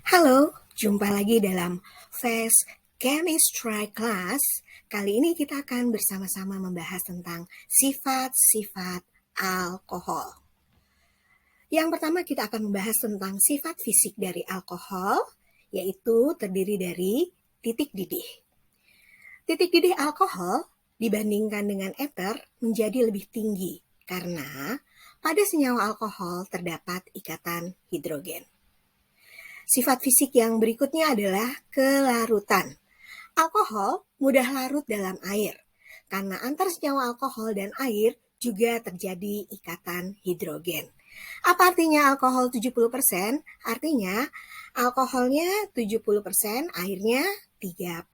Halo, jumpa lagi dalam Fast Chemistry Class. Kali ini kita akan bersama-sama membahas tentang sifat-sifat alkohol. Yang pertama kita akan membahas tentang sifat fisik dari alkohol, yaitu terdiri dari titik didih. Titik didih alkohol dibandingkan dengan eter menjadi lebih tinggi karena pada senyawa alkohol terdapat ikatan hidrogen. Sifat fisik yang berikutnya adalah kelarutan. Alkohol mudah larut dalam air, karena antar senyawa alkohol dan air juga terjadi ikatan hidrogen. Apa artinya alkohol 70%? Artinya alkoholnya 70%, airnya 30%.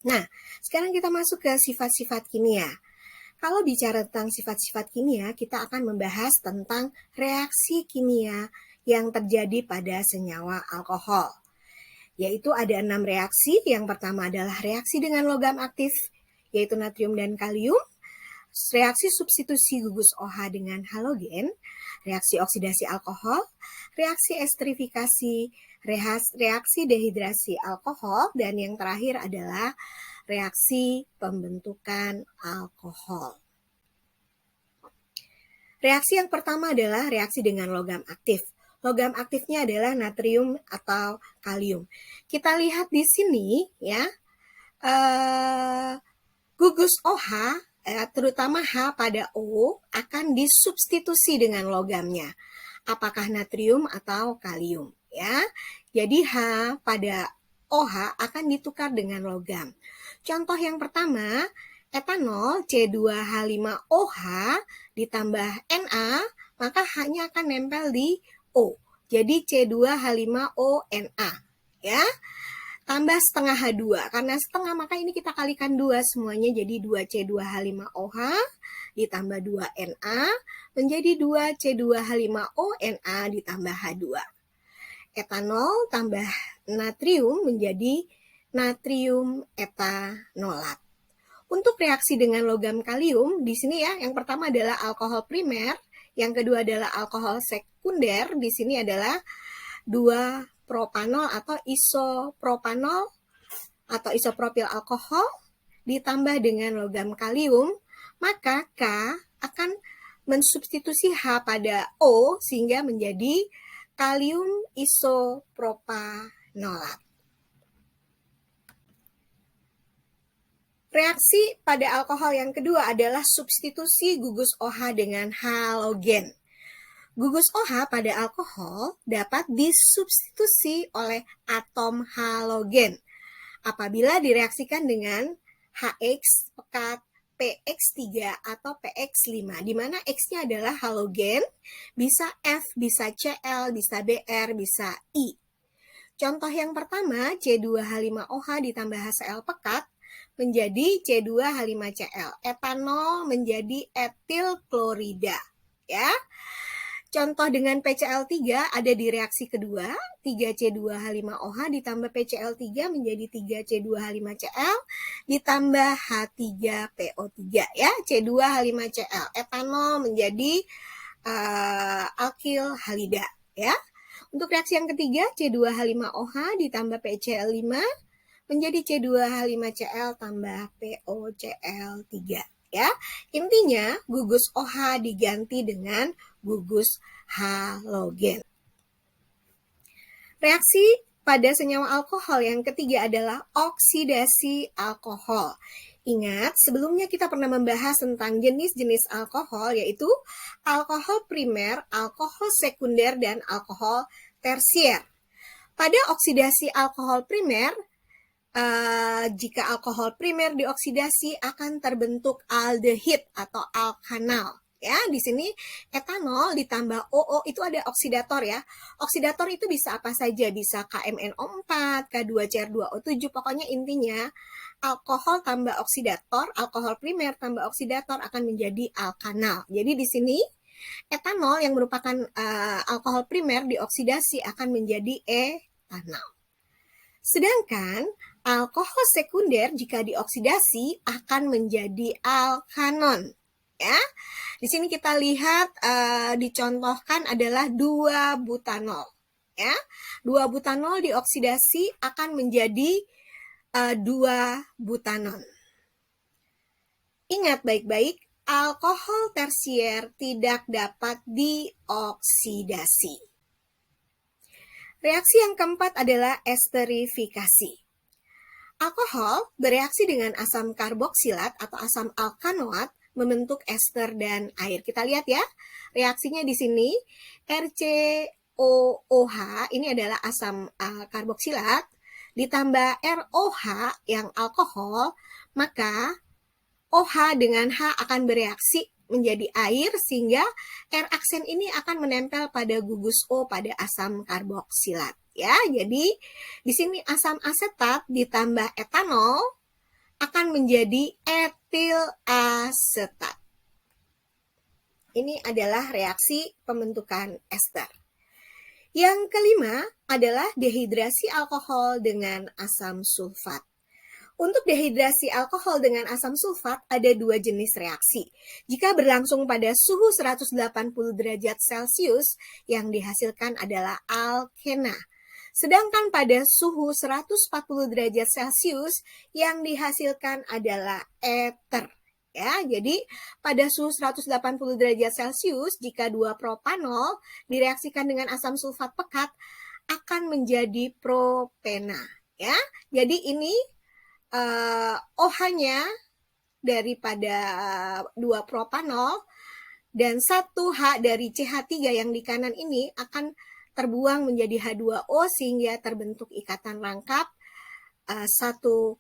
Nah, sekarang kita masuk ke sifat-sifat kimia. Kalau bicara tentang sifat-sifat kimia, kita akan membahas tentang reaksi kimia yang terjadi pada senyawa alkohol. Yaitu ada 6 reaksi. Yang pertama adalah reaksi dengan logam aktif, yaitu natrium dan kalium. Reaksi substitusi gugus OH dengan halogen, reaksi oksidasi alkohol, reaksi esterifikasi, reaksi dehidrasi alkohol, dan yang terakhir adalah reaksi pembentukan alkohol. Reaksi yang pertama adalah reaksi dengan logam aktif. Logam aktifnya adalah natrium atau kalium. Kita lihat di sini ya, gugus OH, terutama H pada O, akan disubstitusi dengan logamnya. Apakah natrium atau kalium ya. Jadi H pada OH akan ditukar dengan logam. Contoh yang pertama, etanol C2H5OH ditambah Na, maka H-nya akan nempel di O. Jadi C2H5ONa ya. Tambah setengah H2, karena setengah maka ini kita kalikan 2 semuanya, jadi 2C2H5OH ditambah 2Na menjadi 2C2H5ONa ditambah H2. Etanol tambah natrium menjadi natrium etanolat. Untuk reaksi dengan logam kalium, di sini ya, yang pertama adalah alkohol primer, yang kedua adalah alkohol sekunder, di sini adalah 2 propanol atau isopropanol atau isopropil alkohol ditambah dengan logam kalium, maka K akan mensubstitusi H pada O sehingga menjadi kalium isopropanolat. Reaksi pada alkohol yang kedua adalah substitusi gugus OH dengan halogen. Gugus OH pada alkohol dapat disubstitusi oleh atom halogen apabila direaksikan dengan HX pekat PX3 atau PX5, di mana X-nya adalah halogen, bisa F, bisa Cl, bisa Br, bisa I. Contoh yang pertama, C2H5OH ditambah HCl pekat menjadi C2H5Cl. Etanol menjadi etil klorida. Ya. Contoh dengan PCl3 ada di reaksi kedua, 3C2H5OH ditambah PCl3 menjadi 3C2H5Cl ditambah H3PO3 ya, C2H5Cl. Etanol menjadi alkil halida ya. Untuk reaksi yang ketiga, C2H5OH ditambah PCl5 menjadi C2H5Cl tambah POCl3 ya. Intinya gugus OH diganti dengan gugus halogen. Reaksi pada senyawa alkohol yang ketiga adalah oksidasi alkohol. Ingat, sebelumnya kita pernah membahas tentang jenis-jenis alkohol, yaitu alkohol primer, alkohol sekunder, dan alkohol tersier. Pada oksidasi alkohol primer, jika alkohol primer dioksidasi akan terbentuk aldehid atau alkanal. Ya, di sini etanol ditambah OO itu ada oksidator ya. Oksidator itu bisa apa saja, bisa KMNO4, K2CR2O7, pokoknya intinya alkohol tambah oksidator, alkohol primer tambah oksidator akan menjadi alkanal. Jadi di sini etanol yang merupakan alkohol primer dioksidasi akan menjadi etanol. Sedangkan alkohol sekunder jika dioksidasi akan menjadi alkanon. Ya, di sini kita lihat dicontohkan adalah 2 butanol. Ya, 2 butanol dioksidasi akan menjadi 2 butanon. Ingat baik-baik, alkohol tersier tidak dapat dioksidasi. Reaksi yang keempat adalah esterifikasi. Alkohol bereaksi dengan asam karboksilat atau asam alkanoat membentuk ester dan air. Kita lihat ya, reaksinya di sini RCOOH ini adalah asam karboksilat ditambah ROH yang alkohol, maka OH dengan H akan bereaksi menjadi air sehingga R aksen ini akan menempel pada gugus O pada asam karboksilat. Ya, jadi di sini asam asetat ditambah etanol akan menjadi etil asetat. Ini adalah reaksi pembentukan ester. Yang kelima adalah dehidrasi alkohol dengan asam sulfat. Untuk dehidrasi alkohol dengan asam sulfat ada 2 jenis reaksi. Jika berlangsung pada suhu 180 derajat Celcius, yang dihasilkan adalah alkena. Sedangkan pada suhu 140 derajat Celcius, yang dihasilkan adalah eter. Ya, jadi pada suhu 180 derajat Celcius, jika 2 propanol direaksikan dengan asam sulfat pekat, akan menjadi propena. Ya, jadi ini OH-nya daripada 2 propanol dan 1 H dari CH3 yang di kanan ini akan terbuang menjadi H2O sehingga terbentuk ikatan rangkap 1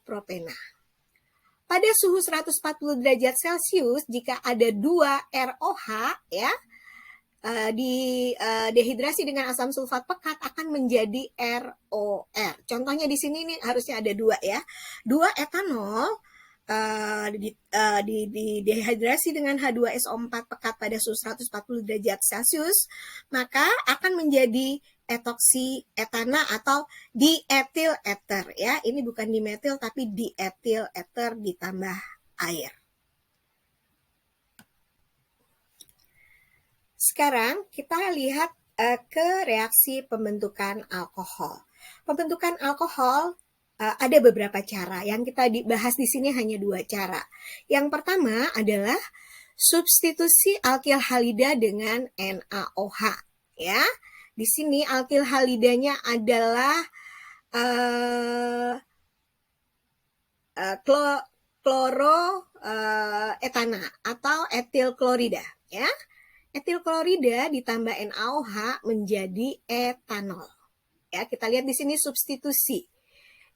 propena. Pada suhu 140 derajat Celcius, jika ada 2 ROH ya, dehidrasi dengan asam sulfat pekat akan menjadi ROR. Contohnya di sini nih harusnya ada 2 ya. 2 etanol dehidrasi dengan H2SO4 pekat pada suhu 140 derajat Celcius, maka akan menjadi etoksi etana atau dietil eter ya. Ini bukan dimetil tapi dietil eter ditambah air. Sekarang kita lihat ke reaksi pembentukan alkohol. Pembentukan alkohol ada beberapa cara. Yang kita bahas di sini hanya 2 cara. Yang pertama adalah substitusi alkil halida dengan NaOH. Ya, di sini alkil halidanya adalah kloroetana atau etil klorida. Ya, etil klorida ditambah NaOH menjadi etanol. Ya, kita lihat di sini substitusi.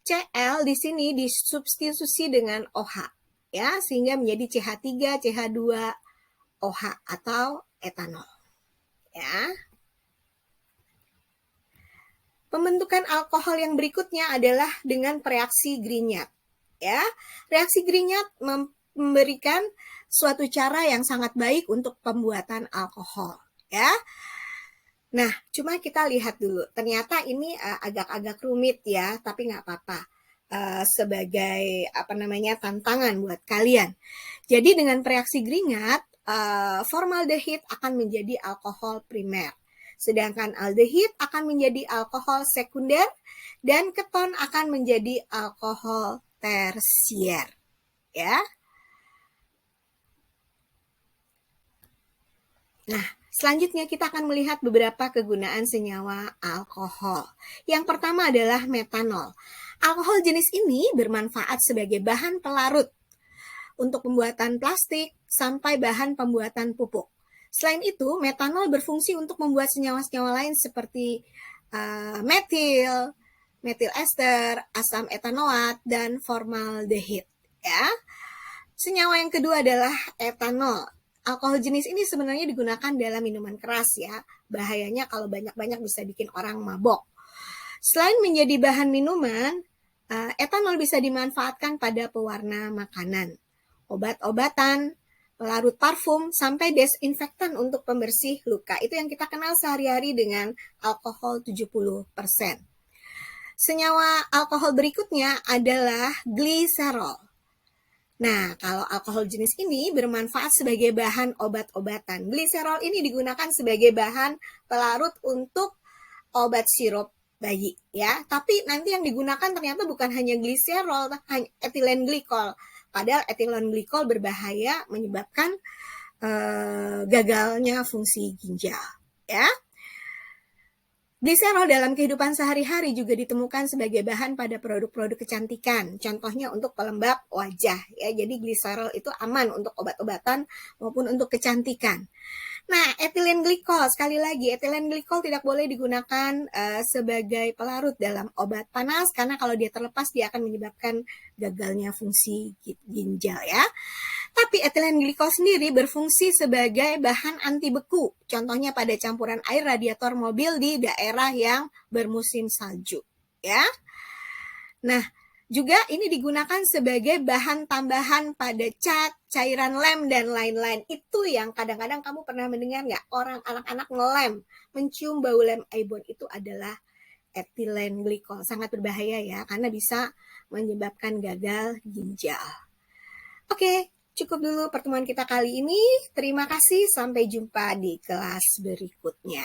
Cl di sini disubstitusi dengan OH ya sehingga menjadi CH3 CH2 OH atau etanol. Ya. Pembentukan alkohol yang berikutnya adalah dengan reaksi Grignard. Ya. Reaksi Grignard memberikan suatu cara yang sangat baik untuk pembuatan alkohol, ya. Nah, cuma kita lihat dulu. Ternyata ini agak-agak rumit ya, tapi nggak apa-apa. Sebagai tantangan buat kalian. Jadi dengan reaksi Grignard, formaldehid akan menjadi alkohol primer. Sedangkan aldehid akan menjadi alkohol sekunder dan keton akan menjadi alkohol tersier. Ya. Nah, selanjutnya kita akan melihat beberapa kegunaan senyawa alkohol. Yang pertama adalah metanol. Alkohol jenis ini bermanfaat sebagai bahan pelarut untuk pembuatan plastik sampai bahan pembuatan pupuk. Selain itu, metanol berfungsi untuk membuat senyawa-senyawa lain seperti metil, metil ester, asam etanoat, dan formaldehid. Ya. Senyawa yang kedua adalah etanol. Alkohol jenis ini sebenarnya digunakan dalam minuman keras ya. Bahayanya kalau banyak-banyak bisa bikin orang mabok. Selain menjadi bahan minuman, etanol bisa dimanfaatkan pada pewarna makanan, obat-obatan, pelarut parfum, sampai desinfektan untuk pembersih luka. Itu yang kita kenal sehari-hari dengan alkohol 70%. Senyawa alkohol berikutnya adalah gliserol. Nah, kalau alkohol jenis ini bermanfaat sebagai bahan obat-obatan. Gliserol ini digunakan sebagai bahan pelarut untuk obat sirup bayi ya. Tapi nanti yang digunakan ternyata bukan hanya gliserol, hanya etilen glikol. Padahal etilen glikol berbahaya, menyebabkan gagalnya fungsi ginjal ya. Gliserol dalam kehidupan sehari-hari juga ditemukan sebagai bahan pada produk-produk kecantikan. Contohnya untuk pelembab wajah ya. Jadi gliserol itu aman untuk obat-obatan maupun untuk kecantikan. Nah, etilen glikol, sekali lagi, etilen glikol tidak boleh digunakan sebagai pelarut dalam obat panas, karena kalau dia terlepas, dia akan menyebabkan gagalnya fungsi ginjal ya. Tapi etilen glikol sendiri berfungsi sebagai bahan anti beku, contohnya pada campuran air radiator mobil di daerah yang bermusim salju ya. Nah, juga ini digunakan sebagai bahan tambahan pada cat, cairan lem, dan lain-lain. Itu yang kadang-kadang kamu pernah mendengar nggak? Orang anak-anak ngelem, mencium bau lem Aibon, itu adalah etilen glikol. Sangat berbahaya ya, karena bisa menyebabkan gagal ginjal. Oke, cukup dulu pertemuan kita kali ini. Terima kasih, sampai jumpa di kelas berikutnya.